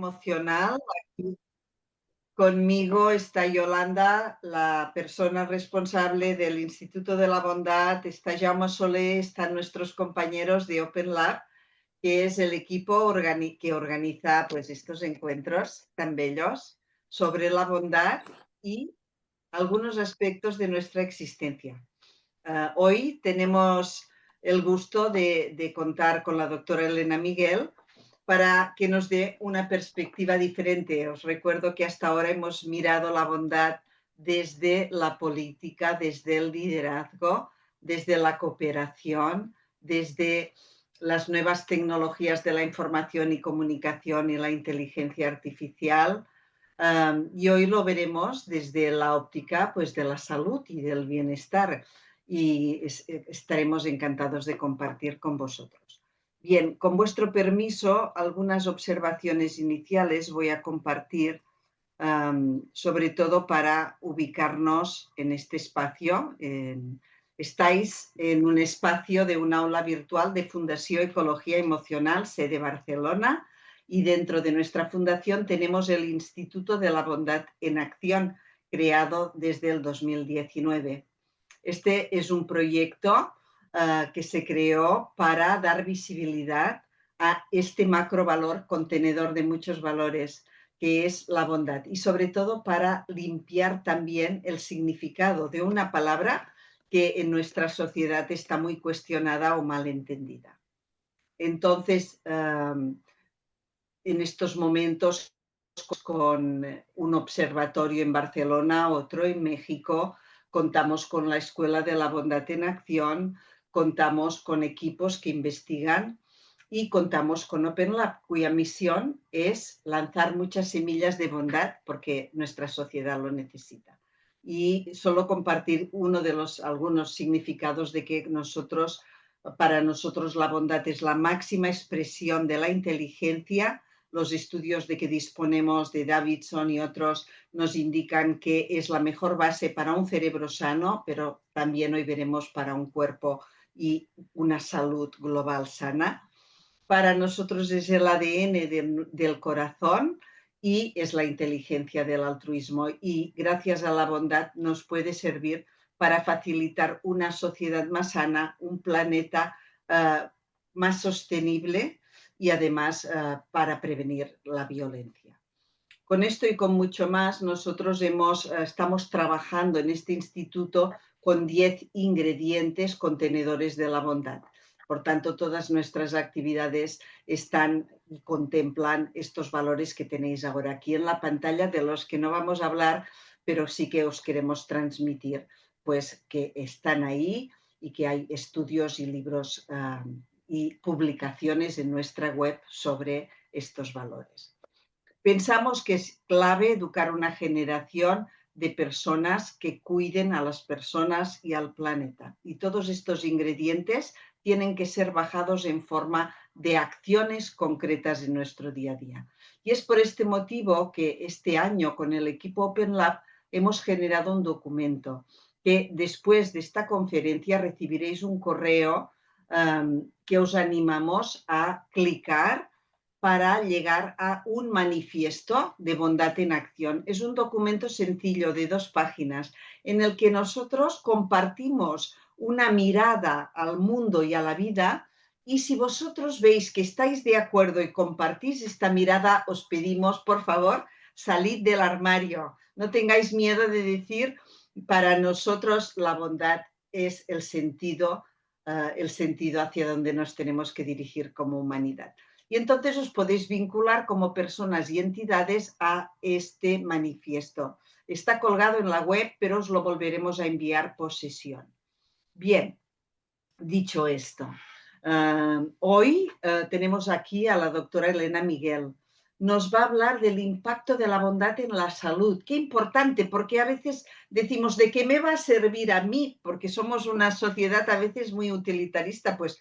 emocional. Aquí conmigo está Yolanda, la persona responsable del Instituto de la Bondad, está Jaume Soler, están nuestros compañeros de Open Lab, que es el equipo que organiza pues, estos encuentros tan bellos sobre la bondad y algunos aspectos de nuestra existencia. Hoy tenemos el gusto de contar con la doctora Elena Miguel para que nos dé una perspectiva diferente. Os recuerdo que hasta ahora hemos mirado la bondad desde la política, desde el liderazgo, desde la cooperación, desde las nuevas tecnologías de la información y comunicación y la inteligencia artificial. Y hoy lo veremos desde la óptica pues, de la salud y del bienestar y estaremos encantados de compartir con vosotros. Bien, con vuestro permiso, algunas observaciones iniciales voy a compartir, sobre todo para ubicarnos en este espacio. Estáis en un espacio de un aula virtual de Fundació Ecología Emocional, sede Barcelona, y dentro de nuestra fundación tenemos el Instituto de la Bondad en Acción, creado desde el 2019. Este es un proyecto que se creó para dar visibilidad a este macrovalor contenedor de muchos valores, que es la bondad, y sobre todo para limpiar también el significado de una palabra que en nuestra sociedad está muy cuestionada o mal entendida. Entonces, en estos momentos, con un observatorio en Barcelona, otro en México, contamos con la Escuela de la Bondad en Acción, contamos con equipos que investigan y contamos con Open Lab, cuya misión es lanzar muchas semillas de bondad porque nuestra sociedad lo necesita. Y solo compartir algunos significados de que para nosotros la bondad es la máxima expresión de la inteligencia. Los estudios de que disponemos de Davidson y otros nos indican que es la mejor base para un cerebro sano, pero también hoy veremos para un cuerpo y una salud global sana. Para nosotros es el ADN del corazón y es la inteligencia del altruismo. Y gracias a la bondad nos puede servir para facilitar una sociedad más sana, un planeta más sostenible y además para prevenir la violencia. Con esto y con mucho más, nosotros estamos trabajando en este instituto con 10 ingredientes contenedores de la bondad. Por tanto, todas nuestras actividades están y contemplan estos valores que tenéis ahora aquí en la pantalla, de los que no vamos a hablar, pero sí que os queremos transmitir, pues que están ahí y que hay estudios y libros y publicaciones en nuestra web sobre estos valores. Pensamos que es clave educar una generación de personas que cuiden a las personas y al planeta. Y todos estos ingredientes tienen que ser bajados en forma de acciones concretas en nuestro día a día. Y es por este motivo que este año con el equipo Open Lab hemos generado un documento que después de esta conferencia recibiréis un correo que os animamos a clicar para llegar a un manifiesto de bondad en acción. Es un documento sencillo de 2 páginas en el que nosotros compartimos una mirada al mundo y a la vida, y si vosotros veis que estáis de acuerdo y compartís esta mirada, os pedimos, por favor, salid del armario. No tengáis miedo de decir, para nosotros la bondad es el sentido hacia donde nos tenemos que dirigir como humanidad. Y entonces os podéis vincular como personas y entidades a este manifiesto. Está colgado en la web, pero os lo volveremos a enviar por sesión. Bien, dicho esto, hoy tenemos aquí a la doctora Elena Miguel. Nos va a hablar del impacto de la bondad en la salud. Qué importante, porque a veces decimos, ¿de qué me va a servir a mí? Porque somos una sociedad a veces muy utilitarista, pues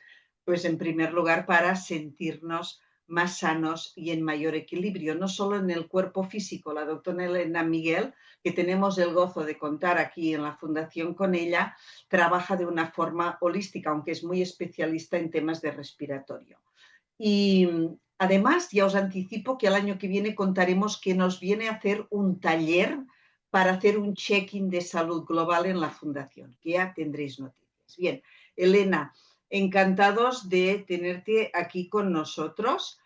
en primer lugar para sentirnos más sanos y en mayor equilibrio, no solo en el cuerpo físico. La doctora Elena Miguel, que tenemos el gozo de contar aquí en la Fundación con ella, trabaja de una forma holística, aunque es muy especialista en temas de respiratorio. Y Además, ya os anticipo que el año que viene contaremos que nos viene a hacer un taller para hacer un check-in de salud global en la Fundación, que ya tendréis noticias. Bien, Elena, encantados de tenerte aquí con nosotros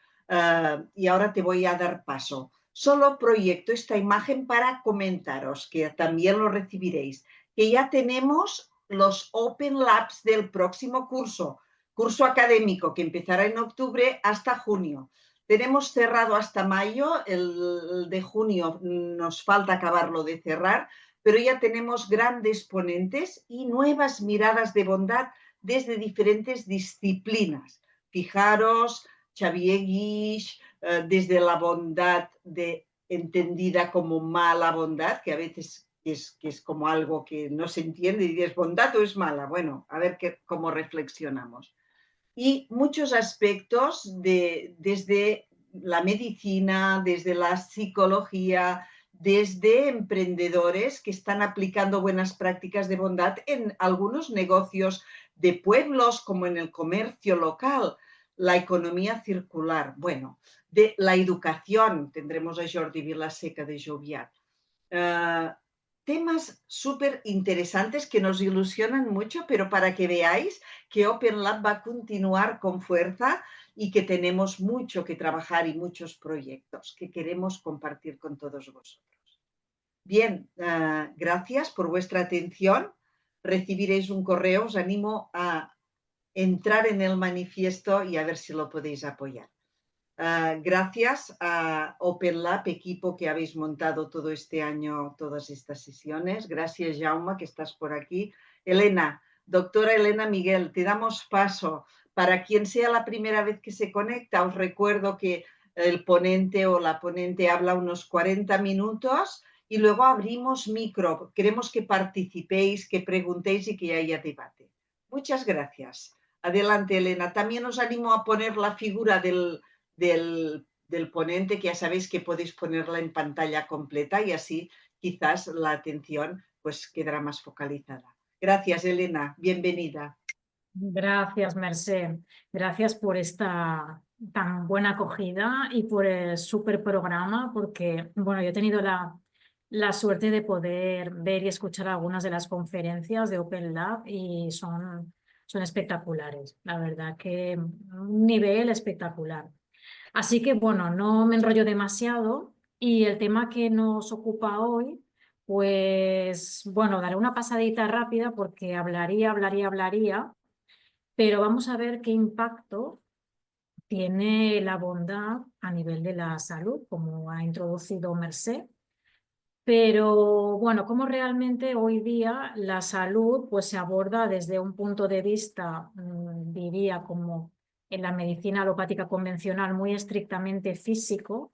y ahora te voy a dar paso. Solo proyecto esta imagen para comentaros, que también lo recibiréis, que ya tenemos los Open Labs del próximo curso académico que empezará en octubre hasta junio. Tenemos cerrado hasta mayo, el de junio nos falta acabarlo de cerrar, pero ya tenemos grandes ponentes y nuevas miradas de bondad desde diferentes disciplinas. Fijaros, Xavier Guix, desde la bondad entendida como mala bondad, que a veces es como algo que no se entiende y dices, ¿bondad o es mala? Bueno, a ver cómo reflexionamos. Y muchos aspectos desde la medicina, desde la psicología, desde emprendedores que están aplicando buenas prácticas de bondad en algunos negocios de pueblos, como en el comercio local, la economía circular, bueno, de la educación, tendremos a Jordi Vilaseca de Joviat. Temas súper interesantes que nos ilusionan mucho, pero para que veáis que Open Lab va a continuar con fuerza y que tenemos mucho que trabajar y muchos proyectos que queremos compartir con todos vosotros. Bien, gracias por vuestra atención. Recibiréis un correo, os animo a entrar en el manifiesto y a ver si lo podéis apoyar. Gracias a Open Lab, equipo que habéis montado todo este año, todas estas sesiones. Gracias, Jaume, que estás por aquí. Elena, doctora Elena Miguel, te damos paso. Para quien sea la primera vez que se conecta, os recuerdo que el ponente o la ponente habla unos 40 minutos y luego abrimos micro. Queremos que participéis, que preguntéis y que haya debate. Muchas gracias. Adelante, Elena. También os animo a poner la figura del ponente, que ya sabéis que podéis ponerla en pantalla completa y así quizás la atención pues quedará más focalizada. Gracias, Elena. Bienvenida. Gracias, Mercè. Gracias por esta tan buena acogida y por el súper programa, porque bueno, yo he tenido la suerte de poder ver y escuchar algunas de las conferencias de Open Lab y son espectaculares. La verdad que un nivel espectacular. Así que bueno, no me enrollo demasiado y el tema que nos ocupa hoy, pues bueno, daré una pasadita rápida porque hablaría, pero vamos a ver qué impacto tiene la bondad a nivel de la salud, como ha introducido Mercè. Pero bueno, cómo realmente hoy día la salud pues, se aborda desde un punto de vista, diría, como en la medicina alopática convencional, muy estrictamente físico,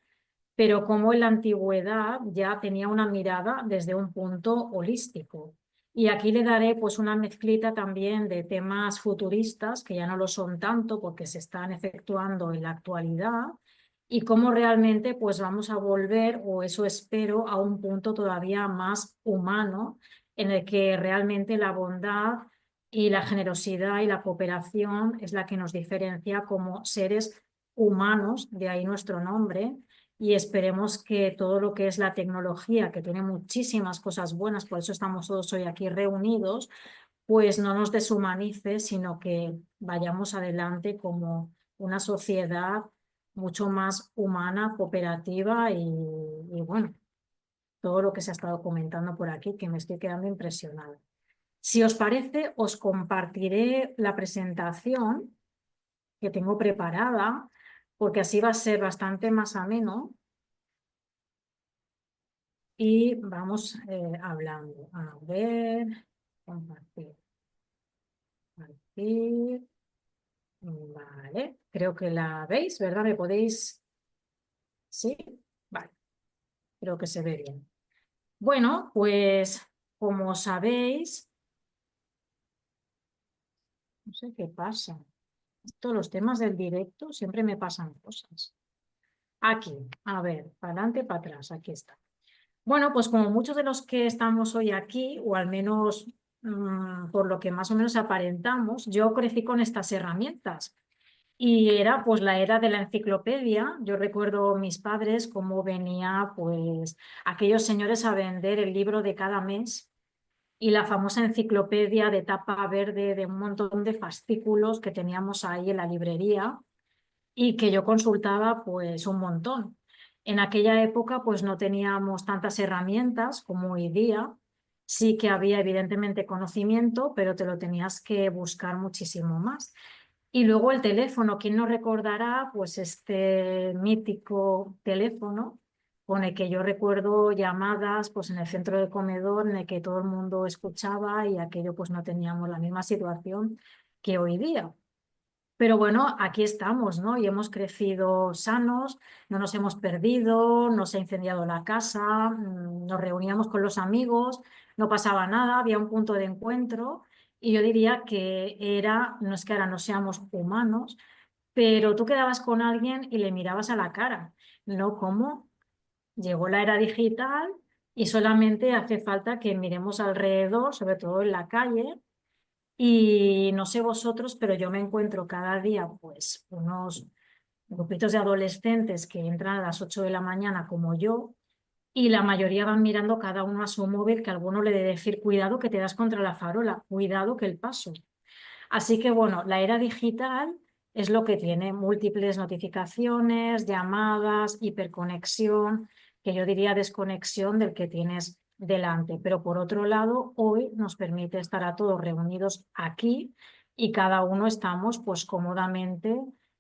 pero como en la antigüedad ya tenía una mirada desde un punto holístico. Y aquí le daré pues una mezclita también de temas futuristas, que ya no lo son tanto porque se están efectuando en la actualidad, y cómo realmente pues vamos a volver, o eso espero, a un punto todavía más humano, en el que realmente la bondad y la generosidad y la cooperación es la que nos diferencia como seres humanos, de ahí nuestro nombre, y esperemos que todo lo que es la tecnología, que tiene muchísimas cosas buenas, por eso estamos todos hoy aquí reunidos, pues no nos deshumanice, sino que vayamos adelante como una sociedad mucho más humana, cooperativa y bueno, todo lo que se ha estado comentando por aquí, que me estoy quedando impresionada. Si os parece, os compartiré la presentación que tengo preparada, porque así va a ser bastante más ameno. Y vamos hablando. A ver, compartir. Compartir. Vale, creo que la veis, ¿verdad? ¿Me podéis? Sí, vale, creo que se ve bien. Bueno, pues como sabéis, no sé qué pasa. Todos los temas del directo siempre me pasan cosas. Aquí, a ver, para adelante, para atrás, aquí está. Bueno, pues como muchos de los que estamos hoy aquí, o al menos por lo que más o menos aparentamos, yo crecí con estas herramientas. Y era pues la era de la enciclopedia. Yo recuerdo mis padres cómo venía pues aquellos señores a vender el libro de cada mes y la famosa enciclopedia de tapa verde de un montón de fascículos que teníamos ahí en la librería y que yo consultaba pues un montón. En aquella época pues no teníamos tantas herramientas como hoy día. Sí que había evidentemente conocimiento, pero te lo tenías que buscar muchísimo más. Y luego el teléfono, ¿quién no recordará pues este mítico teléfono con el que yo recuerdo llamadas pues en el centro del comedor en el que todo el mundo escuchaba y aquello pues no teníamos la misma situación que hoy día? Pero bueno, aquí estamos, ¿no? Y hemos crecido sanos, no nos hemos perdido, no se ha incendiado la casa, nos reuníamos con los amigos, no pasaba nada, había un punto de encuentro y yo diría que era, no es que ahora no seamos humanos, pero tú quedabas con alguien y le mirabas a la cara, no como llegó la era digital y solamente hace falta que miremos alrededor, sobre todo en la calle, y no sé vosotros, pero yo me encuentro cada día pues unos grupitos de adolescentes que entran a las 8 de la mañana como yo y la mayoría van mirando cada uno a su móvil, que alguno le debe decir cuidado que te das contra la farola, cuidado que el paso. Así que bueno, la era digital es lo que tiene múltiples notificaciones, llamadas, hiperconexión, que yo diría desconexión del que tienes delante. Pero por otro lado, hoy nos permite estar a todos reunidos aquí y cada uno estamos pues cómodamente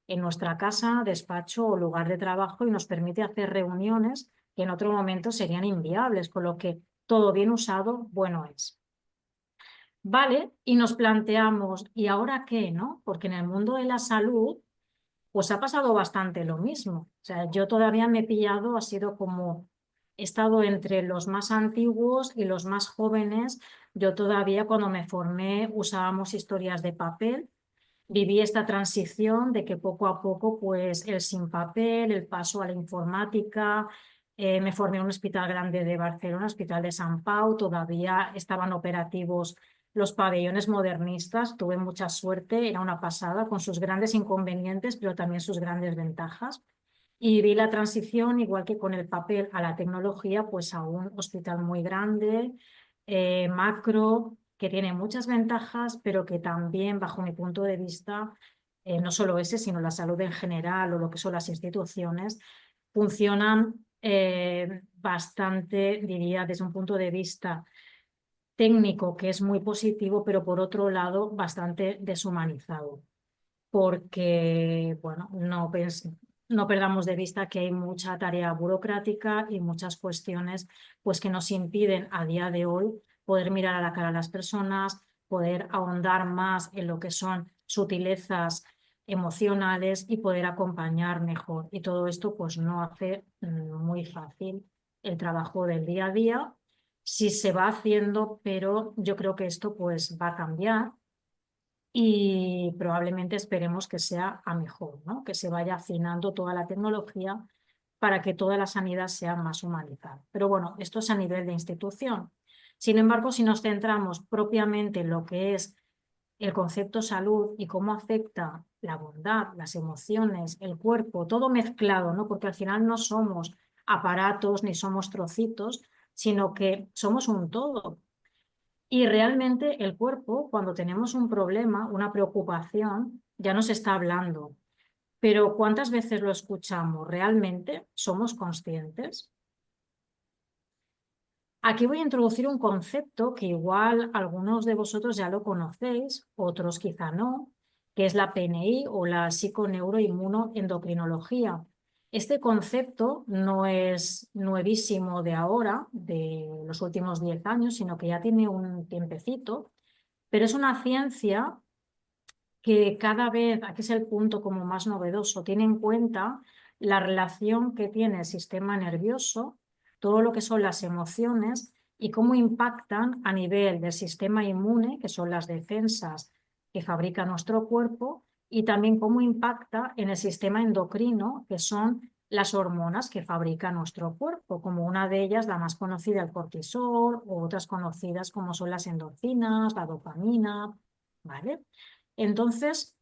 en nuestra casa, despacho o lugar de trabajo y nos permite hacer reuniones que en otro momento serían inviables, con lo que todo bien usado, bueno es. Vale, y nos planteamos, ¿y ahora qué, no? Porque en el mundo de la salud, pues ha pasado bastante lo mismo. O sea, yo todavía me he pillado, ha sido como, he estado entre los más antiguos y los más jóvenes. Yo todavía cuando me formé usábamos historias de papel. Viví esta transición de que poco a poco, pues el sin papel, el paso a la informática. Me formé en un hospital grande de Barcelona, Hospital de Sant Pau, todavía estaban operativos los pabellones modernistas, tuve mucha suerte, era una pasada, con sus grandes inconvenientes, pero también sus grandes ventajas. Y vi la transición, igual que con el papel, a la tecnología, pues a un hospital muy grande, macro, que tiene muchas ventajas, pero que también, bajo mi punto de vista, no solo ese, sino la salud en general o lo que son las instituciones, funcionan bastante, diría, desde un punto de vista técnico, que es muy positivo, pero por otro lado, bastante deshumanizado porque, bueno, no perdamos de vista que hay mucha tarea burocrática y muchas cuestiones pues, que nos impiden a día de hoy poder mirar a la cara a las personas, poder ahondar más en lo que son sutilezas emocionales y poder acompañar mejor. Y todo esto pues no hace muy fácil el trabajo del día a día. Sí se va haciendo, pero yo creo que esto pues va a cambiar y probablemente esperemos que sea a mejor, ¿no? Que se vaya afinando toda la tecnología para que toda la sanidad sea más humanizada. Pero bueno, esto es a nivel de institución. Sin embargo, si nos centramos propiamente en lo que es el concepto salud y cómo afecta la bondad, las emociones, el cuerpo, todo mezclado, ¿no? Porque al final no somos aparatos ni somos trocitos, sino que somos un todo. Y realmente el cuerpo, cuando tenemos un problema, una preocupación, ya nos está hablando. Pero ¿cuántas veces lo escuchamos? ¿Realmente somos conscientes? Aquí voy a introducir un concepto que igual algunos de vosotros ya lo conocéis, otros quizá no, que es la PNI o la psiconeuroinmunoendocrinología. Este concepto no es nuevísimo de ahora, de los últimos 10 años, sino que ya tiene un tiempecito, pero es una ciencia que cada vez, aquí es el punto como más novedoso, tiene en cuenta la relación que tiene el sistema nervioso, todo lo que son las emociones y cómo impactan a nivel del sistema inmune, que son las defensas que fabrica nuestro cuerpo, y también cómo impacta en el sistema endocrino, que son las hormonas que fabrica nuestro cuerpo, como una de ellas, la más conocida, el cortisol, o otras conocidas como son las endorfinas, la dopamina, ¿vale? Entonces,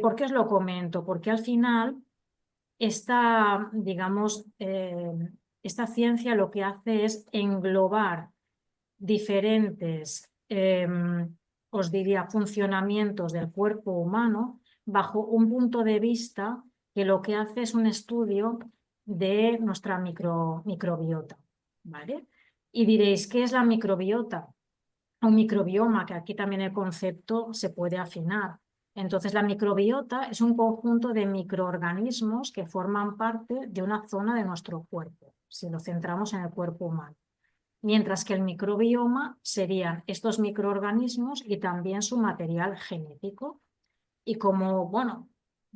¿Por qué os lo comento? Porque al final digamos, esta ciencia lo que hace es englobar diferentes, os diría, funcionamientos del cuerpo humano bajo un punto de vista que lo que hace es un estudio de nuestra microbiota, ¿vale? Y diréis, ¿qué es la microbiota? Un microbioma, que aquí también el concepto se puede afinar. Entonces, la microbiota es un conjunto de microorganismos que forman parte de una zona de nuestro cuerpo, si lo centramos en el cuerpo humano. Mientras que el microbioma serían estos microorganismos y también su material genético. Y como, bueno,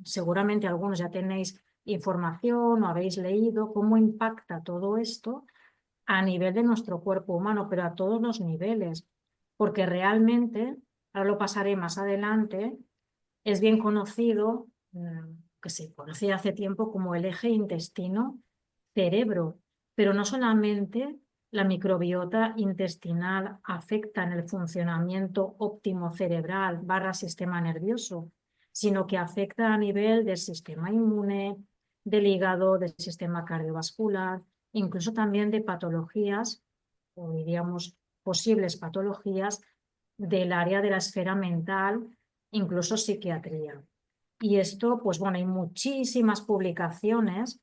seguramente algunos ya tenéis información o habéis leído cómo impacta todo esto a nivel de nuestro cuerpo humano, pero a todos los niveles, porque realmente, ahora lo pasaré más adelante, es bien conocido, que se conocía hace tiempo como el eje intestino-cerebro, pero no solamente la microbiota intestinal afecta en el funcionamiento óptimo cerebral / sistema nervioso, sino que afecta a nivel del sistema inmune, del hígado, del sistema cardiovascular, incluso también de patologías, o diríamos posibles patologías del área de la esfera mental, incluso psiquiatría. Y esto, pues bueno, hay muchísimas publicaciones,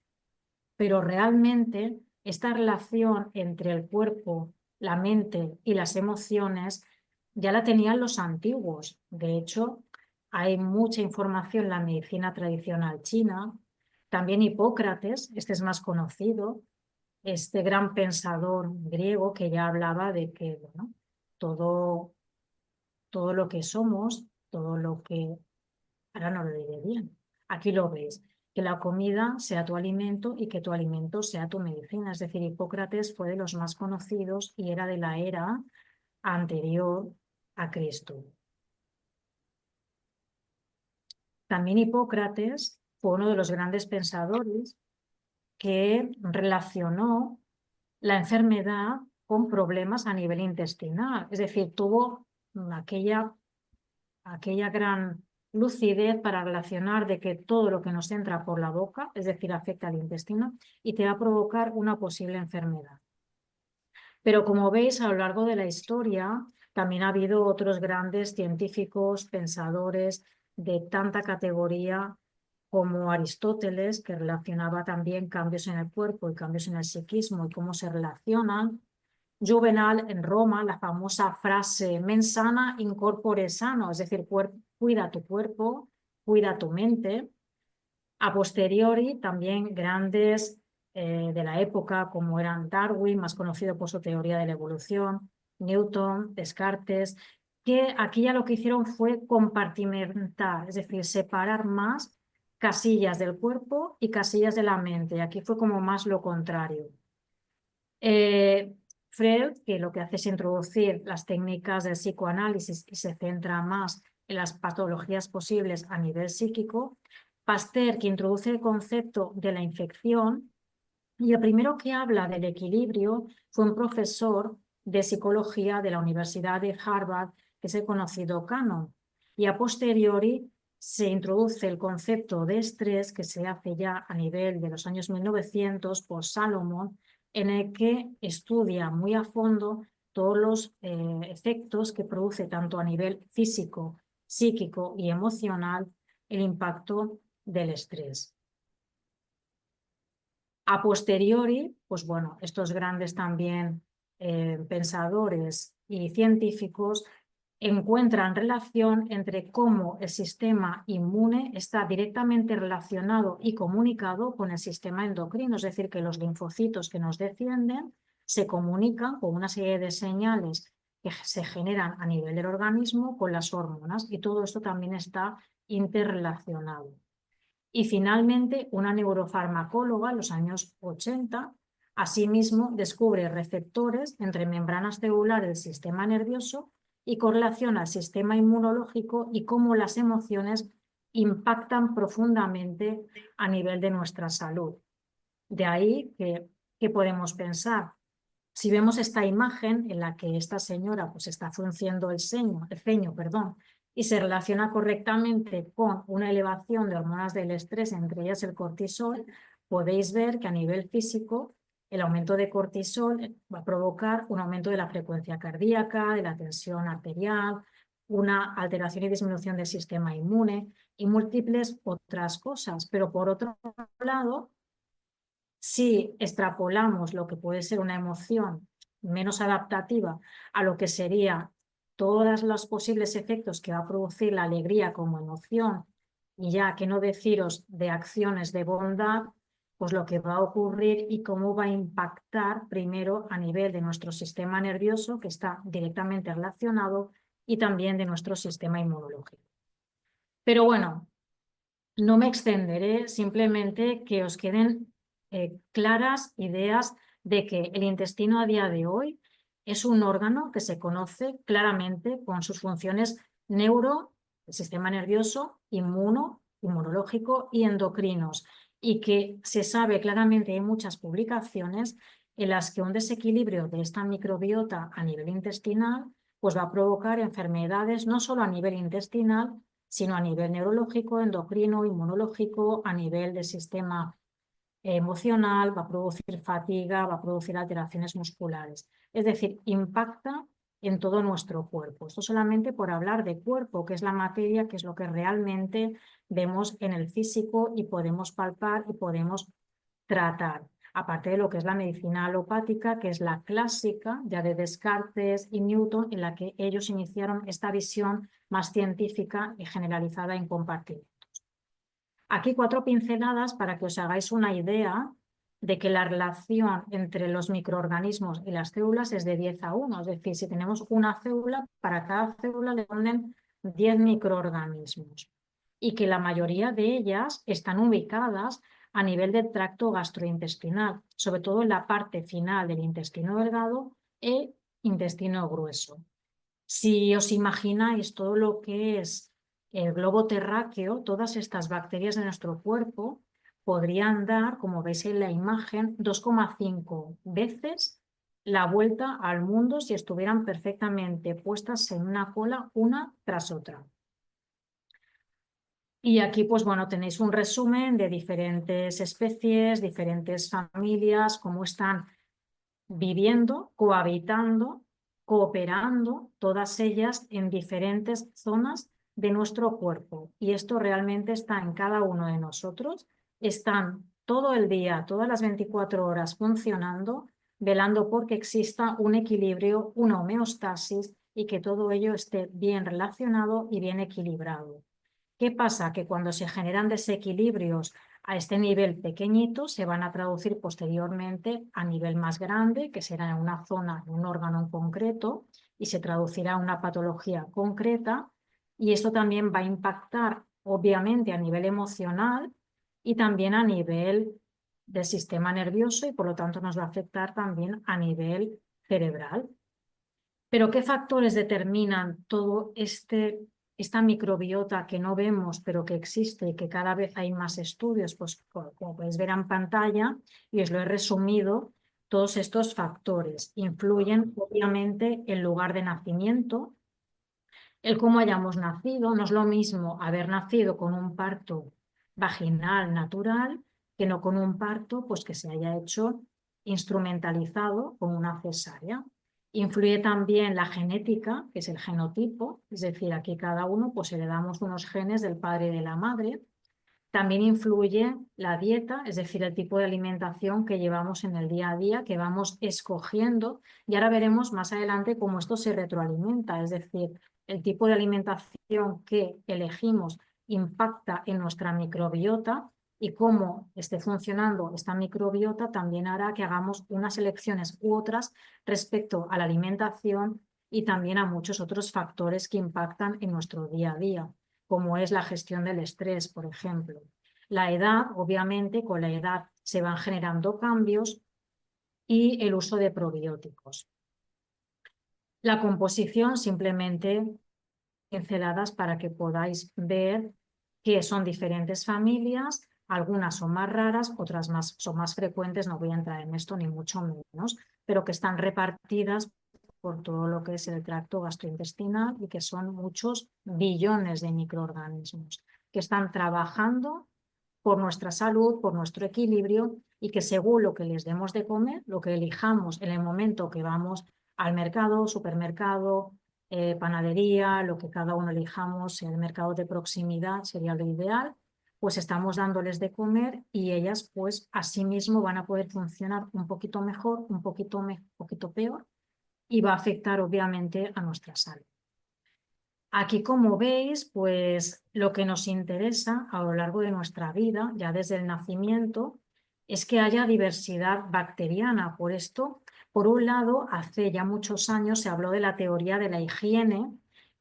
pero realmente esta relación entre el cuerpo, la mente y las emociones ya la tenían los antiguos. De hecho, hay mucha información en la medicina tradicional china. También Hipócrates, este es más conocido, este gran pensador griego que ya hablaba de que, bueno, todo lo que somos, todo lo que... Ahora no lo diré bien. Aquí lo veis, que la comida sea tu alimento y que tu alimento sea tu medicina. Es decir, Hipócrates fue de los más conocidos y era de la era anterior a Cristo. También Hipócrates fue uno de los grandes pensadores que relacionó la enfermedad con problemas a nivel intestinal. Es decir, tuvo aquella gran lucidez para relacionar de que todo lo que nos entra por la boca, es decir, afecta al intestino y te va a provocar una posible enfermedad. Pero como veis, a lo largo de la historia también ha habido otros grandes científicos, pensadores de tanta categoría como Aristóteles, que relacionaba también cambios en el cuerpo y cambios en el psiquismo y cómo se relacionan. Juvenal en Roma, la famosa frase mens sana in corpore sano, es decir, cuida tu cuerpo, cuida tu mente. A posteriori, también grandes de la época, como eran Darwin, más conocido por su teoría de la evolución, Newton, Descartes, que aquí ya lo que hicieron fue compartimentar, es decir, separar más casillas del cuerpo y casillas de la mente. Aquí fue como más lo contrario. Freud, que lo que hace es introducir las técnicas del psicoanálisis y se centra más en las patologías posibles a nivel psíquico. Pasteur, que introduce el concepto de la infección, y el primero que habla del equilibrio fue un profesor de psicología de la Universidad de Harvard, que es el conocido Cannon. Y a posteriori se introduce el concepto de estrés, que se hace ya a nivel de los años 1900 por Salomon, en el que estudia muy a fondo todos los efectos que produce tanto a nivel físico, psíquico y emocional el impacto del estrés. A posteriori, pues bueno, estos grandes también pensadores y científicos encuentran relación entre cómo el sistema inmune está directamente relacionado y comunicado con el sistema endocrino, es decir, que los linfocitos que nos defienden se comunican con una serie de señales que se generan a nivel del organismo con las hormonas y todo esto también está interrelacionado. Y finalmente, una neurofarmacóloga en los años 80, asimismo, descubre receptores entre membranas celulares del sistema nervioso y correlaciona el sistema inmunológico y cómo las emociones impactan profundamente a nivel de nuestra salud. De ahí que podemos pensar. Si vemos esta imagen en la que esta señora pues, está frunciendo el ceño, y se relaciona correctamente con una elevación de hormonas del estrés, entre ellas el cortisol, podéis ver que a nivel físico el aumento de cortisol va a provocar un aumento de la frecuencia cardíaca, de la tensión arterial, una alteración y disminución del sistema inmune y múltiples otras cosas. Pero por otro lado, si extrapolamos lo que puede ser una emoción menos adaptativa a lo que sería todos los posibles efectos que va a producir la alegría como emoción, y ya que no deciros de acciones de bondad, pues lo que va a ocurrir y cómo va a impactar primero a nivel de nuestro sistema nervioso, que está directamente relacionado, y también de nuestro sistema inmunológico. Pero bueno, no me extenderé, simplemente que os queden claras ideas de que el intestino a día de hoy es un órgano que se conoce claramente con sus funciones neuro, el sistema nervioso, inmunológico y endocrinos, y que se sabe claramente, hay muchas publicaciones en las que un desequilibrio de esta microbiota a nivel intestinal pues va a provocar enfermedades no solo a nivel intestinal, sino a nivel neurológico, endocrino, inmunológico, a nivel del sistema emocional, va a producir fatiga, va a producir alteraciones musculares. Es decir, impacta en todo nuestro cuerpo. Esto solamente por hablar de cuerpo, que es la materia, que es lo que realmente vemos en el físico y podemos palpar y podemos tratar. Aparte de lo que es la medicina alopática, que es la clásica, ya de Descartes y Newton, en la que ellos iniciaron esta visión más científica y generalizada en compartir. Aquí 4 pinceladas para que os hagáis una idea de que la relación entre los microorganismos y las células es de 10 a 1. Es decir, si tenemos una célula, para cada célula le ponen 10 microorganismos. Y que la mayoría de ellas están ubicadas a nivel del tracto gastrointestinal, sobre todo en la parte final del intestino delgado e intestino grueso. Si os imagináis todo lo que es el globo terráqueo, todas estas bacterias de nuestro cuerpo podrían dar, como veis en la imagen, 2,5 veces la vuelta al mundo si estuvieran perfectamente puestas en una cola una tras otra. Y aquí, pues bueno, tenéis un resumen de diferentes especies, diferentes familias, cómo están viviendo, cohabitando, cooperando, todas ellas en diferentes zonas de nuestro cuerpo. Y esto realmente está en cada uno de nosotros. Están todo el día, todas las 24 horas funcionando, velando porque exista un equilibrio, una homeostasis y que todo ello esté bien relacionado y bien equilibrado. ¿Qué pasa? Que cuando se generan desequilibrios a este nivel pequeñito, se van a traducir posteriormente a nivel más grande, que será en una zona, en un órgano en concreto, y se traducirá a una patología concreta. Y esto también va a impactar, obviamente, a nivel emocional y también a nivel del sistema nervioso y, por lo tanto, nos va a afectar también a nivel cerebral. Pero ¿qué factores determinan todo esta microbiota que no vemos, pero que existe y que cada vez hay más estudios? Pues como podéis ver en pantalla, y os lo he resumido, todos estos factores influyen obviamente el lugar de nacimiento, el cómo hayamos nacido. No es lo mismo haber nacido con un parto vaginal natural que no con un parto pues, que se haya hecho instrumentalizado con una cesárea. Influye también la genética, que es el genotipo, es decir, aquí cada uno pues heredamos unos genes del padre y de la madre. También influye la dieta, es decir, el tipo de alimentación que llevamos en el día a día, que vamos escogiendo, y ahora veremos más adelante cómo esto se retroalimenta, es decir, el tipo de alimentación que elegimos impacta en nuestra microbiota y cómo esté funcionando esta microbiota también hará que hagamos unas elecciones u otras respecto a la alimentación y también a muchos otros factores que impactan en nuestro día a día, como es la gestión del estrés, por ejemplo. La edad, obviamente, con la edad se van generando cambios y el uso de probióticos. La composición, simplemente pinceladas para que podáis ver que son diferentes familias, algunas son más raras, otras son más frecuentes, no voy a entrar en esto ni mucho menos, pero que están repartidas por todo lo que es el tracto gastrointestinal y que son muchos billones de microorganismos que están trabajando por nuestra salud, por nuestro equilibrio y que según lo que les demos de comer, lo que elijamos en el momento que vamos al mercado, supermercado, panadería, lo que cada uno elijamos, el mercado de proximidad sería lo ideal, pues estamos dándoles de comer y ellas pues asimismo van a poder funcionar un poquito mejor, un poquito peor y va a afectar obviamente a nuestra salud. Aquí, como veis, pues lo que nos interesa a lo largo de nuestra vida, ya desde el nacimiento, es que haya diversidad bacteriana. Por esto, por un lado, hace ya muchos años se habló de la teoría de la higiene,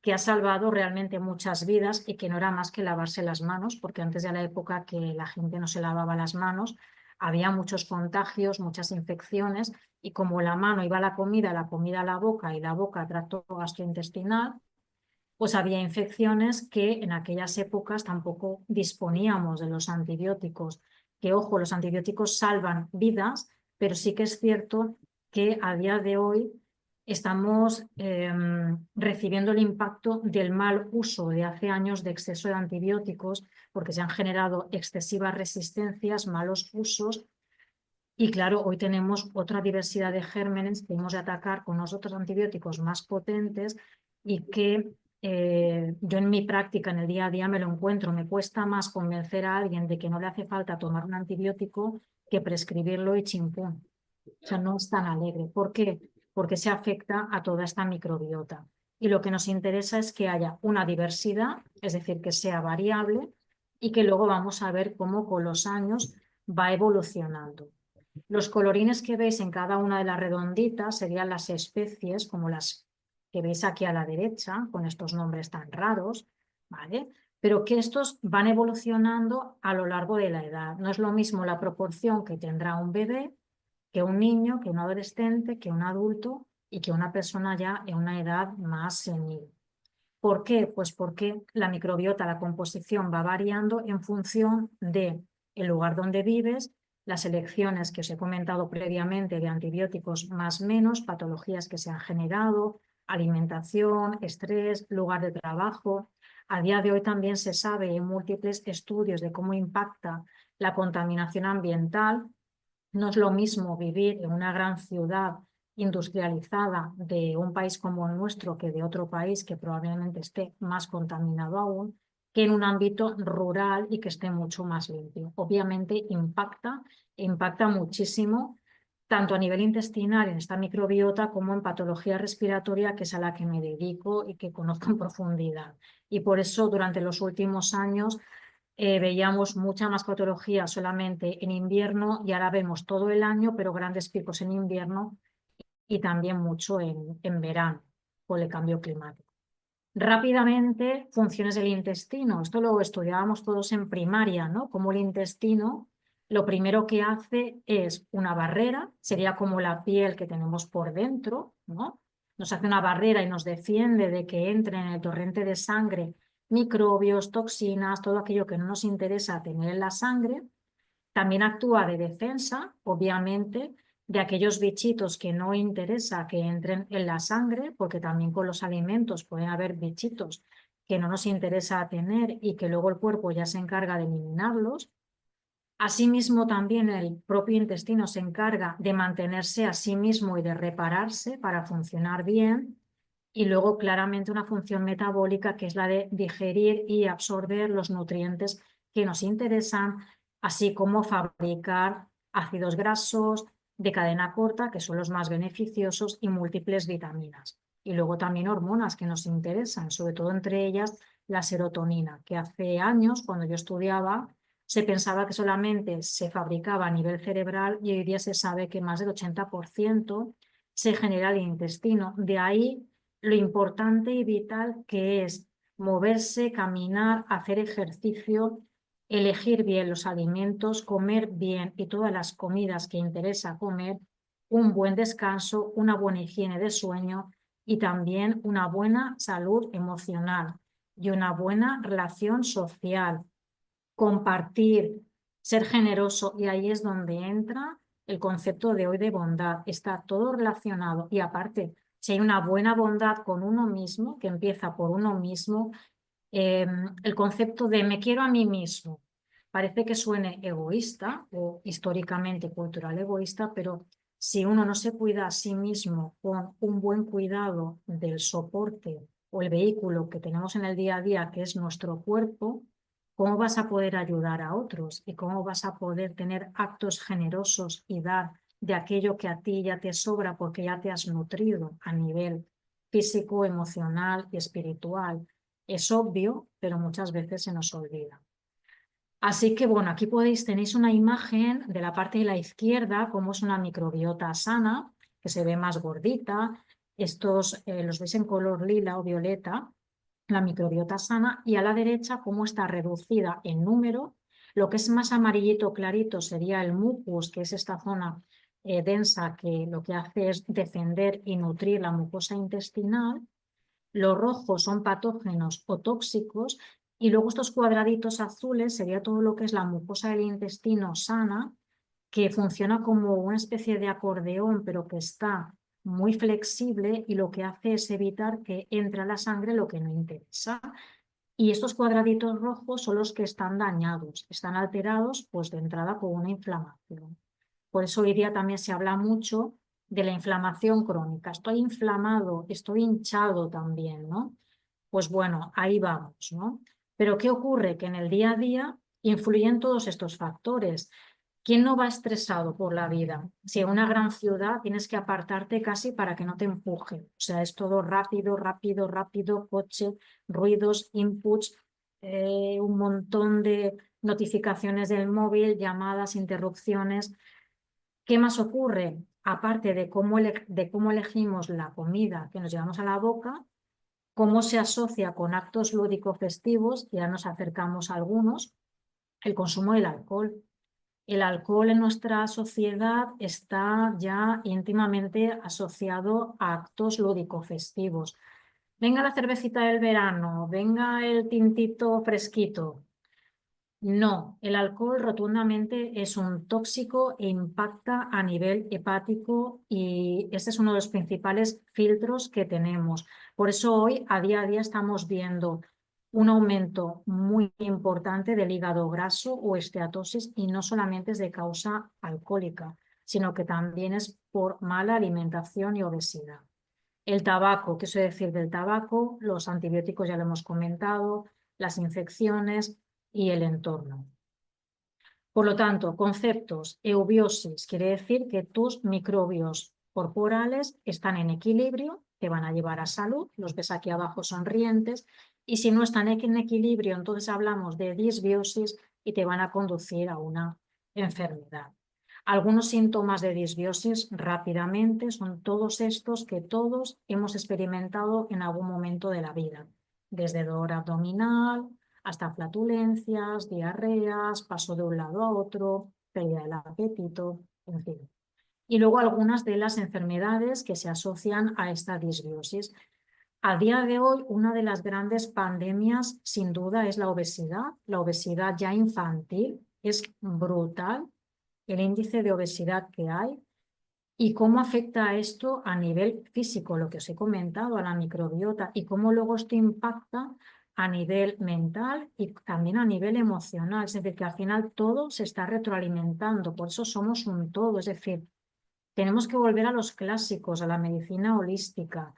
que ha salvado realmente muchas vidas y que no era más que lavarse las manos, porque antes de la época que la gente no se lavaba las manos, había muchos contagios, muchas infecciones, y como la mano iba a la comida a la boca y la boca a tracto gastrointestinal, pues había infecciones que en aquellas épocas tampoco disponíamos de los antibióticos, que ojo, los antibióticos salvan vidas, pero sí que es cierto que a día de hoy estamos recibiendo el impacto del mal uso de hace años de exceso de antibióticos, porque se han generado excesivas resistencias, malos usos. Y claro, hoy tenemos otra diversidad de gérmenes que hemos de atacar con los otros antibióticos más potentes y que yo en mi práctica, en el día a día, me lo encuentro. Me cuesta más convencer a alguien de que no le hace falta tomar un antibiótico que prescribirlo y chimpún. O sea, no es tan alegre. ¿Por qué? Porque se afecta a toda esta microbiota. Y lo que nos interesa es que haya una diversidad, es decir, que sea variable y que luego vamos a ver cómo con los años va evolucionando. Los colorines que veis en cada una de las redonditas serían las especies, como las que veis aquí a la derecha, con estos nombres tan raros, ¿vale? Pero que estos van evolucionando a lo largo de la edad. No es lo mismo la proporción que tendrá un bebé que un niño, que un adolescente, que un adulto y que una persona ya en una edad más senil. ¿Por qué? Pues porque la microbiota, la composición va variando en función del lugar donde vives, las elecciones que os he comentado previamente de antibióticos más menos, patologías que se han generado, alimentación, estrés, lugar de trabajo. A día de hoy también se sabe en múltiples estudios de cómo impacta la contaminación ambiental. No es lo mismo vivir en una gran ciudad industrializada de un país como el nuestro que de otro país que probablemente esté más contaminado aún, que en un ámbito rural y que esté mucho más limpio. Obviamente impacta muchísimo, tanto a nivel intestinal en esta microbiota como en patología respiratoria, que es a la que me dedico y que conozco en profundidad. Y por eso durante los últimos años veíamos mucha más patología solamente en invierno y ahora vemos todo el año, pero grandes picos en invierno y también mucho en verano por el cambio climático. Rápidamente, funciones del intestino. Esto lo estudiábamos todos en primaria, ¿no? Como el intestino lo primero que hace es una barrera, sería como la piel que tenemos por dentro, ¿no? Nos hace una barrera y nos defiende de que entre en el torrente de sangre microbios, toxinas, todo aquello que no nos interesa tener en la sangre. También actúa de defensa, obviamente, de aquellos bichitos que no interesa que entren en la sangre, porque también con los alimentos pueden haber bichitos que no nos interesa tener y que luego el cuerpo ya se encarga de eliminarlos. Asimismo, también el propio intestino se encarga de mantenerse a sí mismo y de repararse para funcionar bien. Y luego claramente una función metabólica que es la de digerir y absorber los nutrientes que nos interesan, así como fabricar ácidos grasos de cadena corta, que son los más beneficiosos, y múltiples vitaminas. Y luego también hormonas que nos interesan, sobre todo entre ellas la serotonina, que hace años, cuando yo estudiaba, se pensaba que solamente se fabricaba a nivel cerebral y hoy día se sabe que más del 80% se genera en el intestino. De ahí lo importante y vital que es moverse, caminar, hacer ejercicio, elegir bien los alimentos, comer bien y todas las comidas que interesa comer, un buen descanso, una buena higiene de sueño y también una buena salud emocional y una buena relación social, compartir, ser generoso, y ahí es donde entra el concepto de hoy de bondad. Está todo relacionado y aparte si hay una buena bondad con uno mismo, que empieza por uno mismo, el concepto de me quiero a mí mismo. Parece que suene egoísta o históricamente cultural egoísta, pero si uno no se cuida a sí mismo con un buen cuidado del soporte o el vehículo que tenemos en el día a día, que es nuestro cuerpo, ¿cómo vas a poder ayudar a otros? ¿Y cómo vas a poder tener actos generosos y dar de aquello que a ti ya te sobra porque ya te has nutrido a nivel físico, emocional y espiritual? Es obvio, pero muchas veces se nos olvida. Así que bueno, aquí tenéis una imagen de la parte de la izquierda, cómo es una microbiota sana, que se ve más gordita. Estos los veis en color lila o violeta, la microbiota sana, y a la derecha cómo está reducida en número. Lo que es más amarillito clarito sería el mucus, que es esta zona densa que lo que hace es defender y nutrir la mucosa intestinal. Los rojos son patógenos o tóxicos y luego estos cuadraditos azules sería todo lo que es la mucosa del intestino sana, que funciona como una especie de acordeón, pero que está muy flexible y lo que hace es evitar que entre a la sangre lo que no interesa. Y estos cuadraditos rojos son los que están dañados, están alterados pues de entrada con una inflamación. Por eso hoy día también se habla mucho de la inflamación crónica. Estoy inflamado, estoy hinchado también, ¿no? Pues bueno, ahí vamos, ¿no? Pero ¿qué ocurre? Que en el día a día influyen todos estos factores. ¿Quién no va estresado por la vida? Si en una gran ciudad tienes que apartarte casi para que no te empuje. O sea, es todo rápido, rápido, rápido, coche, ruidos, inputs, un montón de notificaciones del móvil, llamadas, interrupciones. ¿Qué más ocurre? Aparte de cómo elegimos la comida que nos llevamos a la boca, cómo se asocia con actos lúdico-festivos, ya nos acercamos a algunos, el consumo del alcohol. El alcohol en nuestra sociedad está ya íntimamente asociado a actos lúdico-festivos. Venga la cervecita del verano, venga el tintito fresquito. No, el alcohol rotundamente es un tóxico e impacta a nivel hepático y este es uno de los principales filtros que tenemos. Por eso hoy, a día, estamos viendo un aumento muy importante del hígado graso o esteatosis y no solamente es de causa alcohólica, sino que también es por mala alimentación y obesidad. El tabaco, ¿qué suele decir del tabaco? Los antibióticos ya lo hemos comentado, las infecciones y el entorno. Por lo tanto, conceptos, eubiosis, quiere decir que tus microbios corporales están en equilibrio, te van a llevar a salud, los ves aquí abajo sonrientes, y si no están en equilibrio, entonces hablamos de disbiosis y te van a conducir a una enfermedad. Algunos síntomas de disbiosis rápidamente son todos estos que todos hemos experimentado en algún momento de la vida, desde dolor abdominal, hasta flatulencias, diarreas, paso de un lado a otro, pérdida del apetito, en fin. Y luego algunas de las enfermedades que se asocian a esta disbiosis. A día de hoy, una de las grandes pandemias, sin duda, es la obesidad ya infantil. Es brutal el índice de obesidad que hay y cómo afecta esto a nivel físico, lo que os he comentado, a la microbiota, y cómo luego esto impacta a nivel mental y también a nivel emocional. Es decir, que al final todo se está retroalimentando, por eso somos un todo. Es decir, tenemos que volver a los clásicos, a la medicina holística,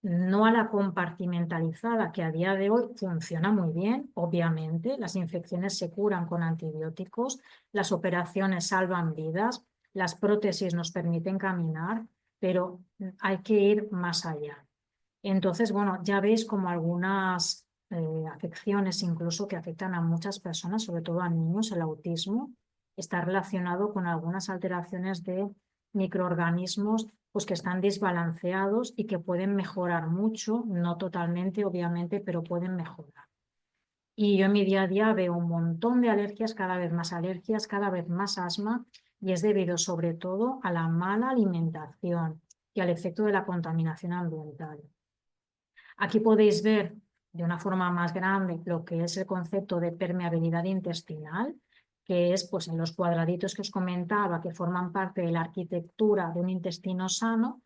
no a la compartimentalizada, que a día de hoy funciona muy bien, obviamente. Las infecciones se curan con antibióticos, las operaciones salvan vidas, las prótesis nos permiten caminar, pero hay que ir más allá. Entonces, bueno, ya veis como algunas afecciones incluso que afectan a muchas personas, sobre todo a niños, el autismo, está relacionado con algunas alteraciones de microorganismos pues que están desbalanceados y que pueden mejorar mucho, no totalmente, obviamente, pero pueden mejorar. Y yo en mi día a día veo un montón de alergias, cada vez más asma, y es debido sobre todo a la mala alimentación y al efecto de la contaminación ambiental. Aquí podéis ver de una forma más grande lo que es el concepto de permeabilidad intestinal, que es pues, en los cuadraditos que os comentaba, que forman parte de la arquitectura de un intestino sano,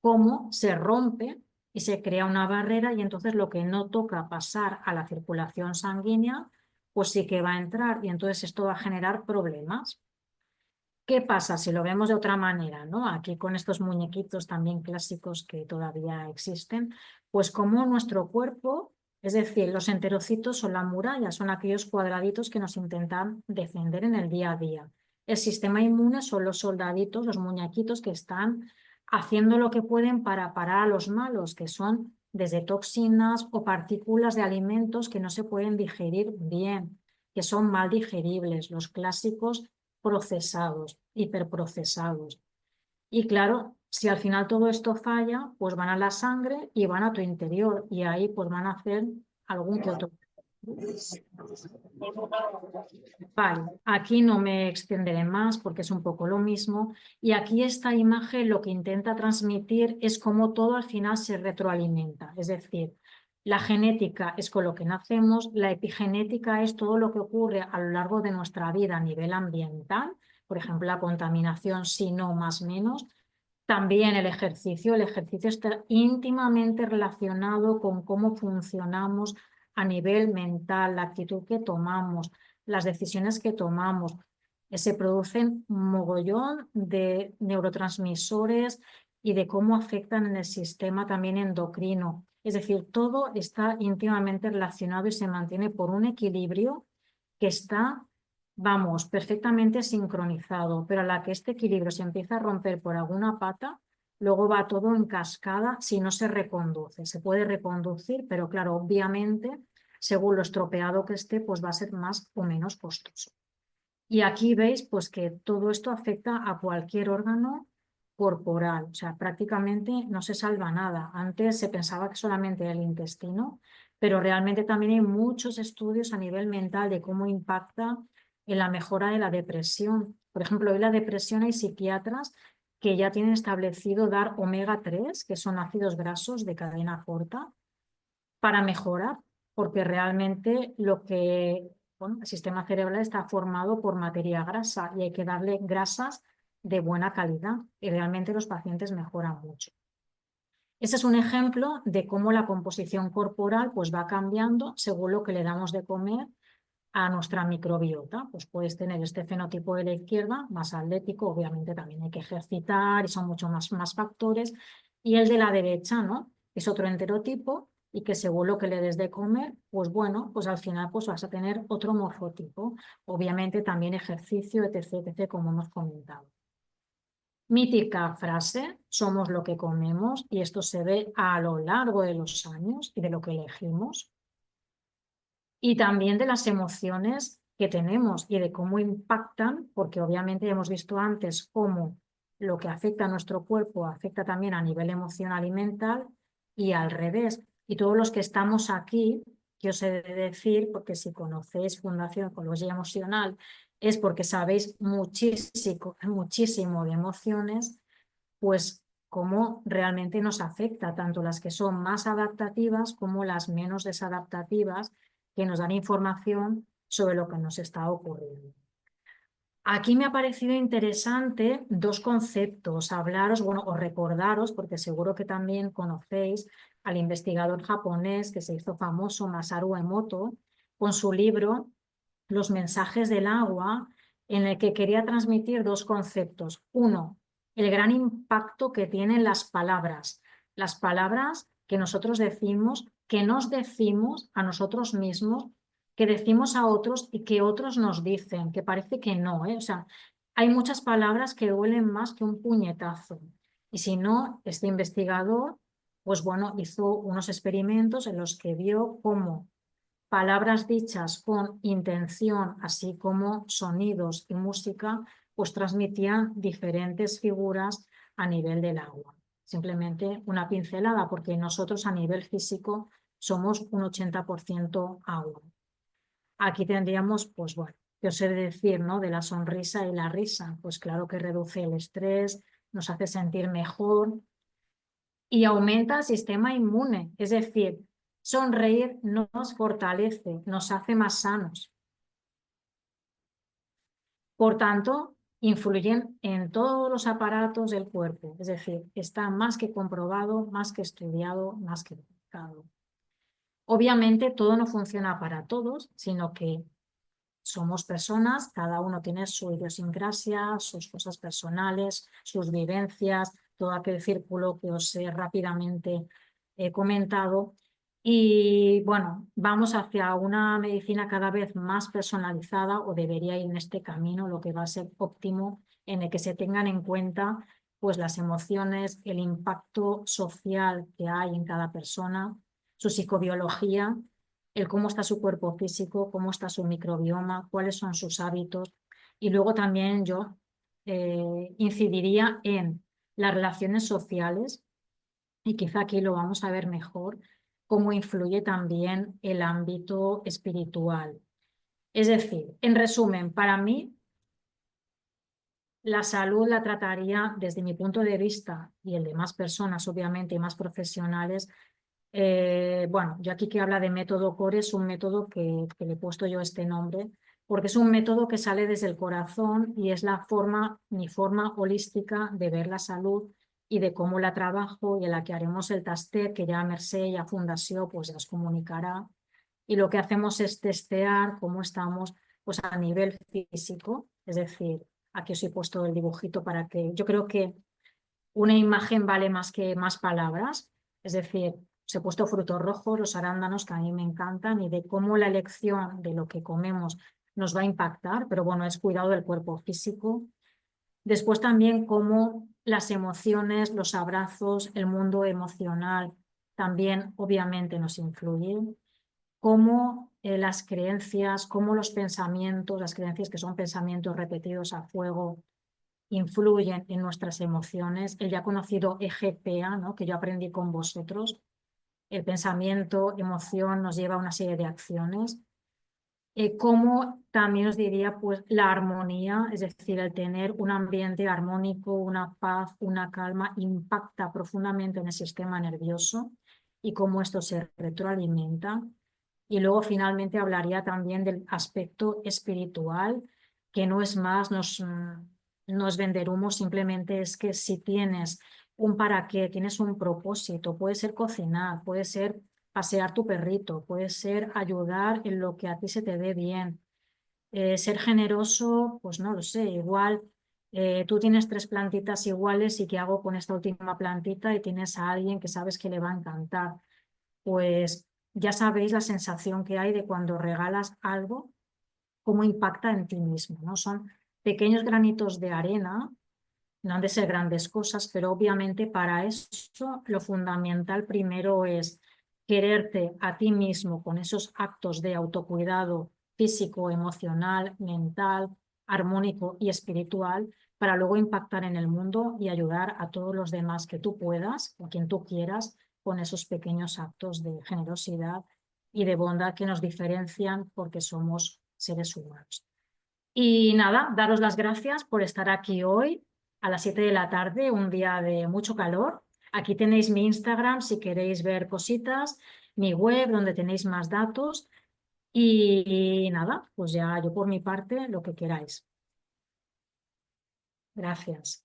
cómo se rompe y se crea una barrera y entonces lo que no toca pasar a la circulación sanguínea, pues sí que va a entrar y entonces esto va a generar problemas. ¿Qué pasa si lo vemos de otra manera, ¿no? Aquí con estos muñequitos también clásicos que todavía existen, pues como nuestro cuerpo, es decir, los enterocitos son la muralla, son aquellos cuadraditos que nos intentan defender en el día a día. El sistema inmune son los soldaditos, los muñequitos que están haciendo lo que pueden para parar a los malos, que son desde toxinas o partículas de alimentos que no se pueden digerir bien, que son mal digeribles, los clásicos procesados, hiperprocesados. Y claro, si al final todo esto falla, pues van a la sangre y van a tu interior y ahí pues van a hacer algún que otro. Vale, aquí no me extenderé más porque es un poco lo mismo. Y aquí esta imagen lo que intenta transmitir es cómo todo al final se retroalimenta. Es decir, la genética es con lo que nacemos, la epigenética es todo lo que ocurre a lo largo de nuestra vida a nivel ambiental, por ejemplo, la contaminación, si no más menos. También el ejercicio está íntimamente relacionado con cómo funcionamos a nivel mental, la actitud que tomamos, las decisiones que tomamos. Se producen un mogollón de neurotransmisores y de cómo afectan en el sistema también endocrino. Es decir, todo está íntimamente relacionado y se mantiene por un equilibrio que está, vamos, perfectamente sincronizado, pero a la que este equilibrio se empieza a romper por alguna pata, luego va todo en cascada si no se reconduce. Se puede reconducir, pero claro, obviamente, según lo estropeado que esté, pues va a ser más o menos costoso. Y aquí veis pues que todo esto afecta a cualquier órgano corporal, o sea, prácticamente no se salva nada. Antes se pensaba que solamente el intestino, pero realmente también hay muchos estudios a nivel mental de cómo impacta en la mejora de la depresión. Por ejemplo, hoy la depresión hay psiquiatras que ya tienen establecido dar omega 3, que son ácidos grasos de cadena corta, para mejorar, porque realmente bueno, el sistema cerebral está formado por materia grasa y hay que darle grasas de buena calidad y realmente los pacientes mejoran mucho. Ese es un ejemplo de cómo la composición corporal pues, va cambiando según lo que le damos de comer a nuestra microbiota. Pues puedes tener este fenotipo de la izquierda, más atlético, obviamente también hay que ejercitar y son muchos más factores, y el de la derecha, ¿no? Es otro enterotipo y que según lo que le des de comer, pues bueno, pues al final pues vas a tener otro morfotipo. Obviamente también ejercicio, etc., etc., como hemos comentado. Mítica frase, somos lo que comemos, y esto se ve a lo largo de los años y de lo que elegimos. Y también de las emociones que tenemos y de cómo impactan, porque obviamente hemos visto antes cómo lo que afecta a nuestro cuerpo afecta también a nivel emocional y mental y al revés. Y todos los que estamos aquí, que os he de decir, porque si conocéis Fundación Ecología Emocional, es porque sabéis muchísimo, muchísimo de emociones, pues cómo realmente nos afecta, tanto las que son más adaptativas como las menos desadaptativas, que nos dan información sobre lo que nos está ocurriendo. Aquí me ha parecido interesante dos conceptos, hablaros, bueno, o recordaros, porque seguro que también conocéis al investigador japonés que se hizo famoso, Masaru Emoto, con su libro Los mensajes del agua, en el que quería transmitir dos conceptos. Uno, el gran impacto que tienen las palabras que nosotros decimos, que nos decimos a nosotros mismos, que decimos a otros y que otros nos dicen, que parece que no, ¿eh? O sea, hay muchas palabras que duelen más que un puñetazo. Y si no, este investigador, pues bueno, hizo unos experimentos en los que vio cómo palabras dichas con intención, así como sonidos y música, pues transmitían diferentes figuras a nivel del agua. Simplemente una pincelada, porque nosotros a nivel físico somos un 80% agua. Aquí tendríamos, pues bueno, ¿qué os he de decir, no? De la sonrisa y la risa. Pues claro que reduce el estrés, nos hace sentir mejor y aumenta el sistema inmune. Es decir, sonreír nos fortalece, nos hace más sanos. Por tanto, influyen en todos los aparatos del cuerpo, es decir, está más que comprobado, más que estudiado, más que publicado. Obviamente todo no funciona para todos, sino que somos personas, cada uno tiene su idiosincrasia, sus cosas personales, sus vivencias, todo aquel círculo que os he rápidamente comentado. Y bueno, vamos hacia una medicina cada vez más personalizada, o debería ir en este camino, lo que va a ser óptimo, en el que se tengan en cuenta pues las emociones, el impacto social que hay en cada persona, su psicobiología, el cómo está su cuerpo físico, cómo está su microbioma, cuáles son sus hábitos. Y luego también yo incidiría en las relaciones sociales, y quizá aquí lo vamos a ver mejor, cómo influye también el ámbito espiritual. Es decir, en resumen, para mí la salud la trataría desde mi punto de vista y el de más personas, obviamente, y más profesionales. Bueno, yo aquí que habla de método CORE, es un método que le he puesto yo este nombre, porque es un método que sale desde el corazón y es mi forma holística de ver la salud y de cómo la trabajo, y en la que haremos el taster, que ya Mercè, ya Fundació, pues ya os comunicará. Y lo que hacemos es testear cómo estamos pues, a nivel físico, es decir, aquí os he puesto el dibujito para que, yo creo que una imagen vale más que más palabras, es decir, os he puesto frutos rojos, los arándanos, que a mí me encantan, y de cómo la elección de lo que comemos nos va a impactar, pero bueno, es cuidado del cuerpo físico. Después también cómo las emociones, los abrazos, el mundo emocional también obviamente nos influyen, cómo las creencias, cómo los pensamientos, las creencias que son pensamientos repetidos a fuego, influyen en nuestras emociones. El ya conocido EGPA, ¿no?, que yo aprendí con vosotros. El pensamiento, emoción nos lleva a una serie de acciones. Como también os diría, pues la armonía, es decir, el tener un ambiente armónico, una paz, una calma, impacta profundamente en el sistema nervioso y cómo esto se retroalimenta. Y luego finalmente hablaría también del aspecto espiritual, que no es más, no es vender humo, simplemente es que si tienes un para qué, tienes un propósito, puede ser cocinar, puede ser pasear tu perrito, puede ser ayudar en lo que a ti se te dé bien. Ser generoso, pues no lo sé, igual tú tienes 3 plantitas iguales y ¿qué hago con esta última plantita? Y tienes a alguien que sabes que le va a encantar. Pues ya sabéis la sensación que hay de cuando regalas algo, cómo impacta en ti mismo, ¿no? Son pequeños granitos de arena, no han de ser grandes cosas, pero obviamente para eso lo fundamental primero es quererte a ti mismo con esos actos de autocuidado físico, emocional, mental, armónico y espiritual, para luego impactar en el mundo y ayudar a todos los demás que tú puedas o quien tú quieras con esos pequeños actos de generosidad y de bondad que nos diferencian porque somos seres humanos. Y nada, daros las gracias por estar aquí hoy a las 7 de la tarde, un día de mucho calor. Aquí tenéis mi Instagram si queréis ver cositas, mi web donde tenéis más datos, y nada, pues ya yo por mi parte lo que queráis. Gracias.